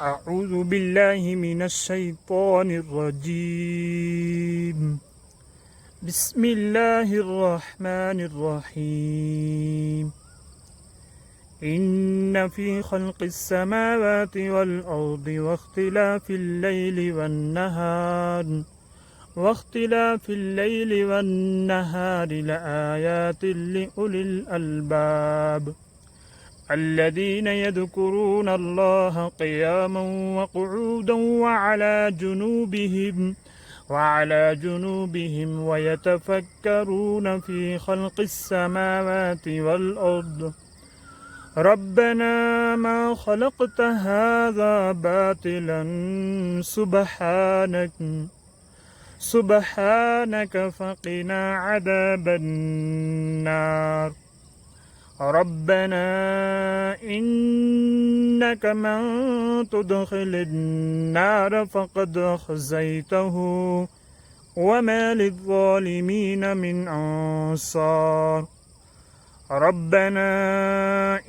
أعوذ بالله من الشيطان الرجيم بسم الله الرحمن الرحيم إن في خلق السماوات والأرض واختلاف الليل والنهار لآيات لأولي الألباب الذين يذكرون الله قياما وقعودا وعلى جنوبهم ويتفكرون في خلق السماوات والأرض ربنا ما خلقت هذا باطلا سبحانك فقنا عذاب النار ربنا إنك من تدخل النار فقد أخزيته وما للظالمين من أنصار ربنا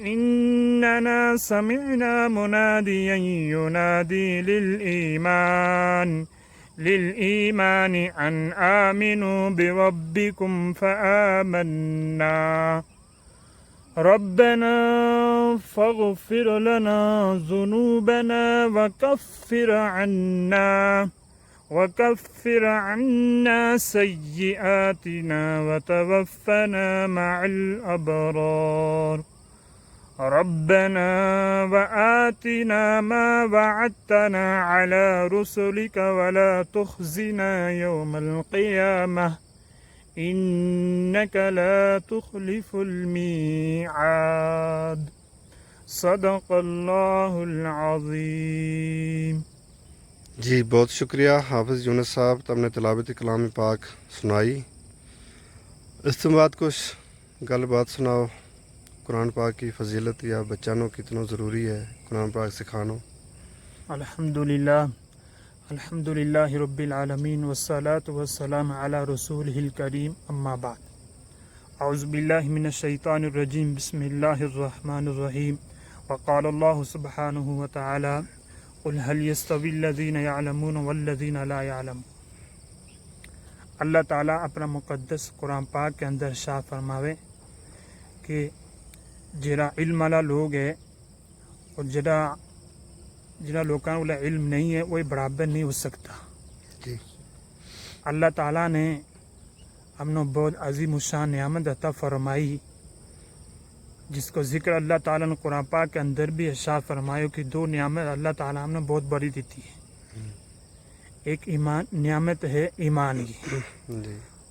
إننا سمعنا مناديا ينادي للإيمان أن آمنوا بربكم فآمنا ربنا فاغفر لنا ذنوبنا وكفر عنا سيئاتنا وتوفنا مع الأبرار ربنا وآتنا ما وعدتنا على رسلك ولا تخزنا يوم القيامة إنك لا تخلف الميعاد صدق الله العظيم۔ جی بہت شکریہ حافظ یونس صاحب، تم نے تلاوت کلام پاک سنائی۔ اس کے بعد کچھ گل بات سناؤ قرآن پاک کی فضیلت یا بچانوں کتنا ضروری ہے قرآن پاک سکھانا۔ الحمد للہ رب العالمین والصلاة والسلام علی رسولہ الکریم، اما بعد۔ اعوذ باللہ من الشیطان الرجیم، بسم اللہ الرحمن الرحیم۔ وقال اللہ سبحانہ وتعالی قل هل يستوی الذین یعلمون والذین لا يعلمون۔ اللہ تعالیٰ اپنا مقدس قرآن پاک کے اندر ارشاد فرماوے کہ جڑا علم والا لوگ ہے اور جڑا لوگوں کو علم نہیں ہے وہ برابر نہیں ہو سکتا۔ جی اللہ تعالیٰ نے ہم نے بہت عظیم الشان نعمت عطا فرمائی، جس کو ذکر اللہ تعالیٰ نے قرآن پاک کے اندر بھی ارشاد فرمایا کہ دو نعمت اللہ تعالیٰ ہم نے بہت بڑی دیتی ہے۔ ایک نعمت ہے ایمان کی،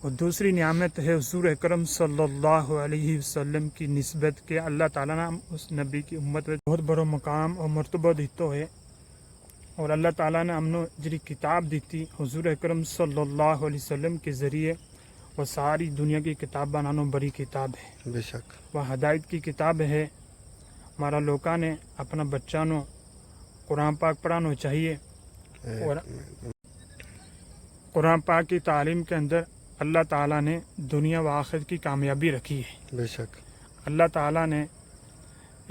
اور دوسری نعمت ہے حضور اکرم صلی اللہ علیہ وسلم کی نسبت کے اللہ تعالیٰ نے اس نبی کی امت میں بہت بڑا مقام اور مرتبہ دیتا ہے۔ اور اللہ تعالیٰ نے ہم نے جڑی کتاب دیتی حضور اکرم صلی اللہ علیہ وسلم کے ذریعے، وہ ساری دنیا کی کتاباں نانو بڑی کتاب ہے، بے شک وہ ہدایت کی کتاب ہے۔ ہمارا لوگوں نے اپنا بچہ نو قرآن پاک پڑھانا چاہیے، اور قرآن پاک کی تعلیم کے اندر اللہ تعالیٰ نے دنیا و آخرت کی کامیابی رکھی ہے۔ بے شک اللہ تعالیٰ نے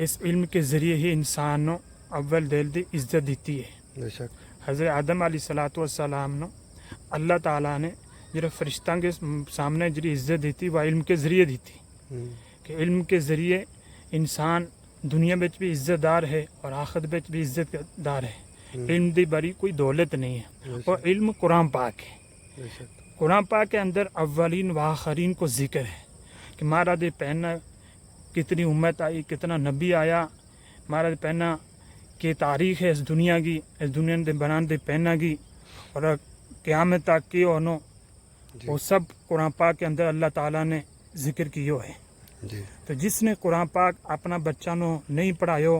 اس علم کے ذریعے ہی انسان نو اول دل دی عزت دیتی ہے۔ بے شک حضرت آدم علیہ السلام نو اللہ تعالیٰ نے جڑا فرشتوں کے سامنے جڑی عزت دیتی وہ علم کے ذریعے دیتی، کہ علم کے ذریعے انسان دنیا بچ بھی عزت دار ہے اور آخرت بچ بھی عزت دار ہے۔ علم دی بڑی کوئی دولت نہیں ہے، اور علم قرآن پاک ہے۔ بے شک قرآن پاک کے اندر اولین و آخرین کو ذکر ہے کہ مہارا دے پہنا کتنی امت آئی، کتنا نبی آیا، مہارا دے پہنا کی تاریخ ہے اس دنیا کی، اس دنیا دے بنان دے پہنا کی، اور قیامت تک کی انہوں وہ سب قرآن پاک کے اندر اللہ تعالیٰ نے ذکر کیو ہے۔ جی تو جس نے قرآن پاک اپنا بچہ نو نہیں پڑھایو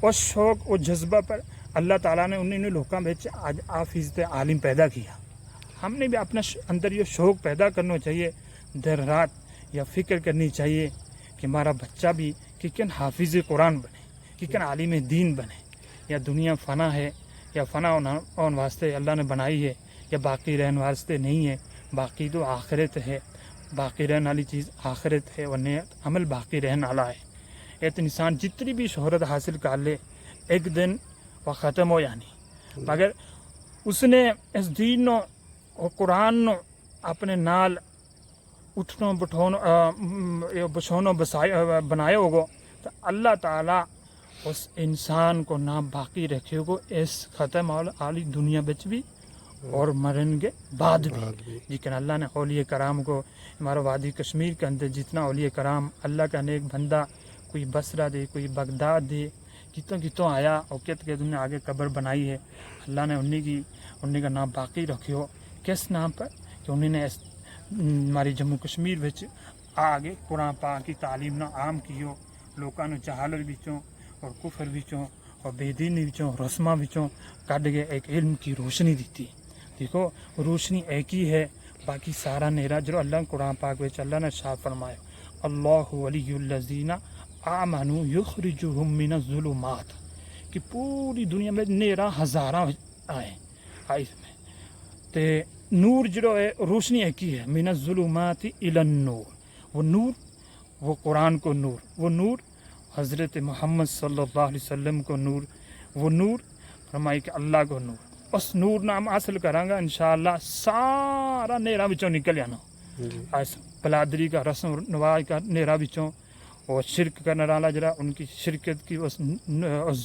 اور شوق اور جذبہ پر اللہ تعالیٰ نے انہیں لوگوں میں آج آفیزت عالم پیدا کیا. ہم نے بھی اپنا اندر یہ شوق پیدا کرنا چاہیے، دیر رات یا فکر کرنی چاہیے کہ ہمارا بچہ بھی کن حافظ قرآن بنے، کن عالم دین بنے. یا دنیا فنا ہے، یا فنا اون واسطے اللہ نے بنائی ہے، یا باقی رہنے واسطے نہیں ہے. باقی تو آخرت ہے، باقی رہنے والی چیز آخرت ہے، ورنہ عمل باقی رہنے والا ہے. ایک انسان جتنی بھی شہرت حاصل کر لے ایک دن وہ ختم ہو جانی، مگر اس نے اس دین نو اور قرآن نو اپنے نال اٹھنو بچھونو بنایا ہوگا تو اللہ تعالیٰ اس انسان کو نہ باقی رکھے گا اس ختم والی دنیا بچ بھی اور مرن کے بعد بھی. لیکن اللہ نے اولیاء کرام کو، ہمارا وادی کشمیر کے اندر جتنا اولیاء کرام اللہ کا نیک بندہ، کوئی بصرہ دے، کوئی بغداد دے، کتوں آیا اور کہتے انہوں نے آگے قبر بنائی ہے. اللہ نے انہیں کا نام باقی رکھے ہو. کس نام پر؟ کہ انہوں نے ہماری جموں کشمیر وچ آگے قرآن پاک کی تعلیم نہ عام کی ہو، لوگوں نے جہالت بچوں اور کفر بچوں اور بے دینی بچوں رسماں بچوں کڈ کے ایک علم کی روشنی دیتی. دیکھو روشنی ایک ہی ہے، باقی سارا نیرا. جو اللہ قرآن پاک وچ اللہ نے ارشاد فرمایا، اللہ ولی الذین آمنوا یخرجہم من الظلمات، کہ پوری دنیا میں نیرا ہزاراں آئے اس میں تے نور جو ہے روشنی ایک ہی ہے، من الظلمات الی النور. وہ نور، وہ قرآن کو نور، وہ نور حضرت محمد صلی اللہ علیہ وسلم کو نور، وہ نور فرمائی کہ اللہ کو نور. اس نور نام حاصل کریں گا انشاءاللہ سارا نیرا بچوں نکل جانا. اس بلادری کا رسم نواز کا نیرا بچوں اور شرک کرنے والا جرا ان کی شرکت کی اس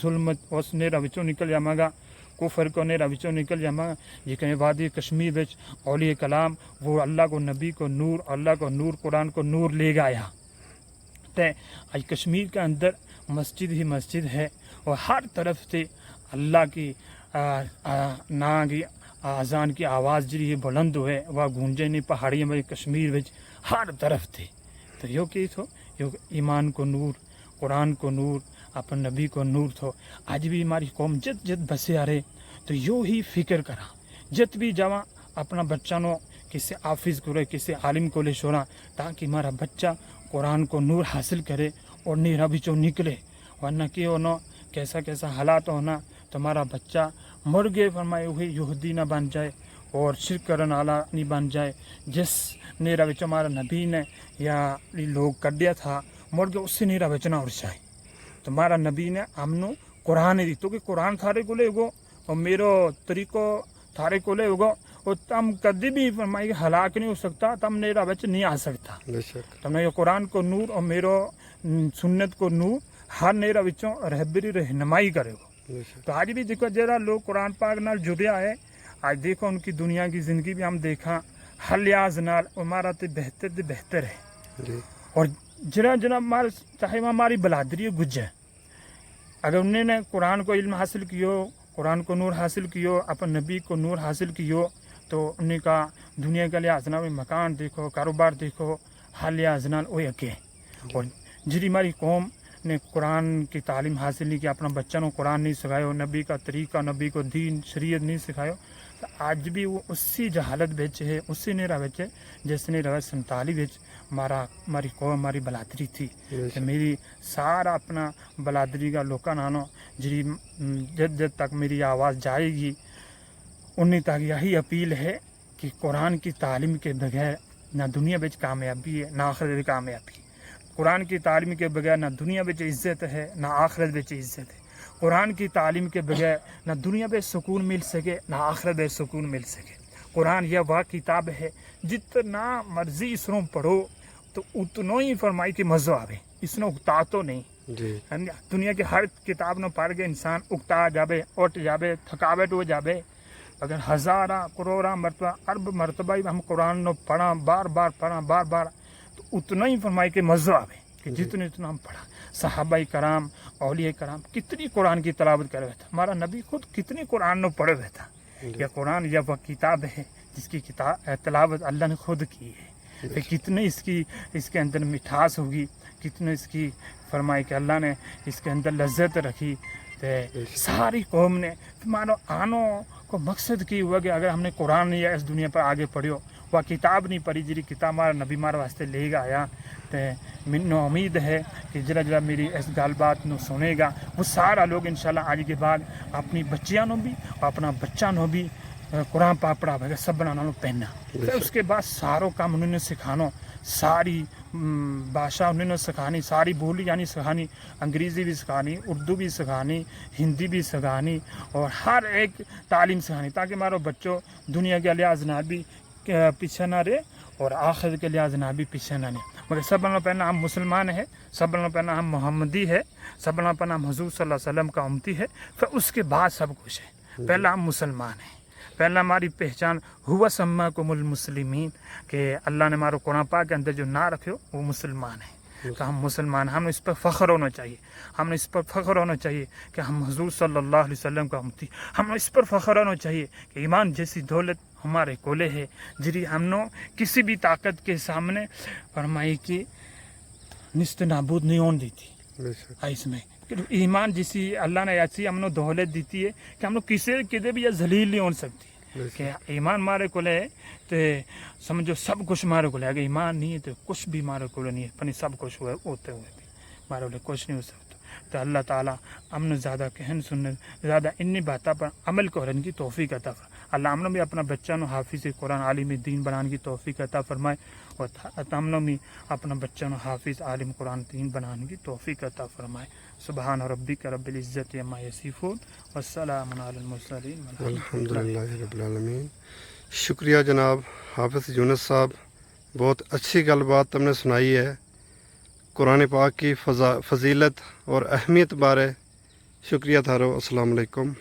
ظلمت اس نیرا بچوں نکل جائے گا. کفر کو نیرا بچوں نکل جائے گا. لیکن وادی کشمیر بچ اولیاء کلام وہ اللہ کو نبی کو نور، اللہ کو نور، قرآن کو نور لے گایا. تے آج کشمیر کے اندر مسجد ہی مسجد ہے اور ہر طرف سے اللہ کی نا کی اذان کی آواز جی ہے بلند ہے، وہ گونجے نہیں پہاڑیوں میں کشمیر وچ ہر طرف تھے. تو یہ کی تھو یہ ایمان کو نور، قرآن کو نور، اپنے نبی کو نور تھو. آج بھی ہماری قوم جت بسے آ رہے تو یوں ہی فکر کرا جت بھی جاواں اپنا بچہ نو کسی حافظ کو رہے، کسی عالم کو لے چھوڑا تاکہ ہمارا بچہ قرآن کو نور حاصل کرے اور نیرا بچوں نکلے. ورنہ کہ ہونا کیسا حالات ہونا تو ہمارا بچہ مرگے فرمائے ہوئے یہودی نہ بن جائے اور شرک کرنے والا نہیں بن جائے. جس نیرا بچ ہمارا نبی نے یا لوگ کڈیا تھا مرگے اس سے نیرا بچنا اور جائے. تو ہمارا نبی نے ہم قرآن دی تو کہ قرآن تھارے کو لے گو اور میرا طریقہ تھارے کو لے گو اور تم کدی بھی فرمائی ہلاک نہیں ہو سکتا، تم نیرا بچ نہیں آ سکتا. تم نے یہ قرآن کو نور اور میرا سنت کو نور ہر نیرا بچوں رہبری رہنمائی کرے گا. تو آج بھی دیکھو جرا لوگ قرآن پاک نال جڑیا ہے. آج دیکھو ان کی دنیا کی زندگی بھی ہم دیکھا ہر لحاظ نال ہمارا تو بہتر ہے. اور جرا ہمارے چاہے ہماری بلادری گجر اگر انہوں نے قرآن کو علم حاصل کیو، قرآن کو نور حاصل کیو، اپنے نبی کو نور حاصل کیو تو انہیں کا دنیا کا لحاظ نال مکان دیکھو، کاروبار دیکھو، ہر لحاظ نال وہ اگے. اور جی ہماری قوم نے قرآن کی تعلیم حاصل نہیں کی، اپنا بچوں کو قرآن نہیں سکھایا، نبی کا طریقہ، نبی کو دین شریعت نہیں سکھایا، تو آج بھی وہ اسی جہالت بچ ہے، اسی نیرا بچ ہے جس نے 47 ہماری قوم ہماری بلادری تھی. کہ میری سارا اپنا بلادری کا لوکا نانو جی جد تک میری آواز جائے گی انہیں تک یہی اپیل ہے کہ قرآن کی تعلیم کے بغیر نہ دنیا بچ کامیابی ہے نہ آخرت کامیابی. قرآن کی تعلیم کے بغیر نہ دنیا بچ عزت ہے نہ آخرت بچ عزت ہے. قرآن کی تعلیم کے بغیر نہ دنیا بچ سکون مل سکے نہ آخرت بچ سکون مل سکے. قرآن یہ وہ کتاب ہے جتنا مرضی اس نو پڑھو تو اتنا ہی فرمائی کہ مزہ آئے، اس نے اکتا تو نہیں. دنیا کی ہر کتاب نو پڑھ کے انسان اکتا جاوے، اٹھ جاوے، تھکاوٹ ہو جاوے. اگر ہزاراں کروڑاں مرتبہ ارب مرتبہ ہم قرآن نو پڑھا بار بار تو اتنا ہی فرمائی کہ مزہ آئے کہ جتنا ہم پڑھا. صحابہ کرام اولیاء کرام کتنی قرآن کی تلاوت کر رہے تھا. ہمارا نبی خود کتنی قرآن نو پڑھ رہا تھا. یہ قرآن یہ وہ کتاب ہے جس کی تلاوت اللہ نے خود کی ہے. کتنے اس کے اندر مٹھاس ہوگی، کتنے اس کی فرمائی کہ اللہ نے اس کے اندر لذت رکھی. تے ساری قوم نے مانو آنو کو مقصد کی ہوا کہ اگر ہم نے قرآن نہیں ہے اس دنیا پر آگے پڑھیو وہ کتاب نہیں پڑھی جی کتاب مارا نبی مارا واسطے لے گا آیا تے منو امید ہے کہ جڑا جڑا میری اس گل بات نو سنے گا وہ سارا لوگ انشاءاللہ آج کے بعد اپنی بچیاں نو بھی اور اپنا بچہ نو بھی قرآن پاک پڑھاوے گا سب بنانا پہننا پھر اس کے بعد ساروں کام انہوں نے سکھانا ساری بھاشا انہوں نے سکھانی ساری بولی یعنی سکھانی انگریزی بھی سکھانی اردو بھی سکھانی ہندی بھی سکھانی اور ہر ایک تعلیم سکھانی تاکہ ہمارے بچوں دنیا کے لحاظ نہ بھی پیچھے نہ رہے اور آخر کے لحاظ نہ بھی پیچھے نہ رہے مگر سب بنا پہنا ہم مسلمان ہیں سب بنا پہنا ہم محمدی ہے سب بنا پہنا ہم حضور صلی اللہ علیہ وسلم کا امتی ہے پھر اس کے بعد سب کچھ ہے پہلا ہم مسلمان ہیں پہلا ہماری پہچان ہوا سماکم المسلمین کہ اللہ نے ہمارے قرآن پاک کے اندر جو نہ رکھے ہو وہ مسلمان ہیں کہ ہم مسلمان ہمیں اس پر فخر ہونا چاہیے ہمیں اس پر فخر ہونا چاہیے کہ ہم حضور صلی اللہ علیہ وسلم کا امتی ہمیں اس پر فخر ہونا چاہیے کہ ایمان جیسی دولت ہمارے کولے ہے جری ہم نے کسی بھی طاقت کے سامنے فرمائی کی نست نابود نہیں ہون دی تھی اس میں ایمان جیسی اللہ نے ایسی ہم نے دولت دیتی ہے کہ ہم لوگ کدے بھی یہ ذلیل نہیں ہو سکتی کہ ایمان مارے کو لے تو سمجھو سب کچھ مارے کو لے اگر ایمان نہیں ہے تو کچھ بھی مارے کو نہیں ہے پنی سب کچھ ہوئے ہوتے ہوئے بھی مارے کو کچھ نہیں ہو سکتا تو اللہ تعالیٰ ہم نے زیادہ کہن سننے زیادہ انی باتوں پر عمل کرنے کی توفیق عطا فرمائے اللہ ہم نے بھی اپنا بچہ نو حافظ قرآن عالم دین بنانے کی توفیق عطا فرمائے اور ہم نے بھی اپنا بچہ نو حافظ عالم قرآن دین بنانے کی توفیق عطا فرمائے سبحان ربک رب العزت عما یصفون والسلام علی المرسلین الحمدللہ رب العالمین شکریہ جناب حافظ یونس صاحب بہت اچھی گل بات تم نے سنائی ہے قرآن پاک کی فضیلت اور اہمیت بارے شکریہ تھارو السلام علیکم